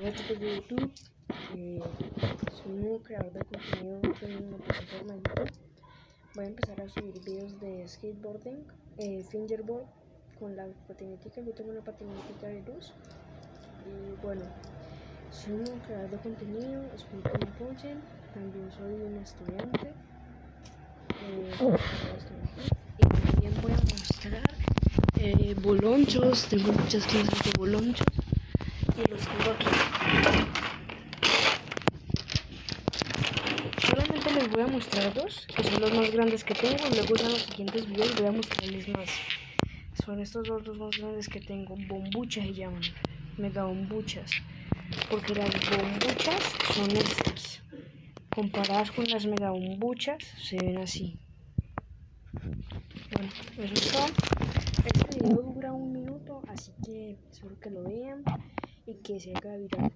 Hola chicos de YouTube, soy un nuevo creador de contenido en la plataforma de YouTube. Voy a empezar a subir videos de skateboarding, fingerboard con la patinetica. Yo tengo una patinetica de luz y bueno, soy un nuevo creador de contenido, espero que me apoyen. También soy un estudiante y también voy a mostrar bolonchos. Tengo muchas clases de bolonchos y los tengo aquí. Solamente les voy a mostrar dos, que son los más grandes que tengo. Luego ya en los siguientes videos voy a mostrarles más. Son estos dos más grandes que tengo. Bombuchas se llaman, mega bombuchas, porque las bombuchas son estas. Comparadas con las mega bombuchas se ven así. Bueno, eso es todo. Este video dura 1 minuto, así que espero que lo vean y que se haga viral.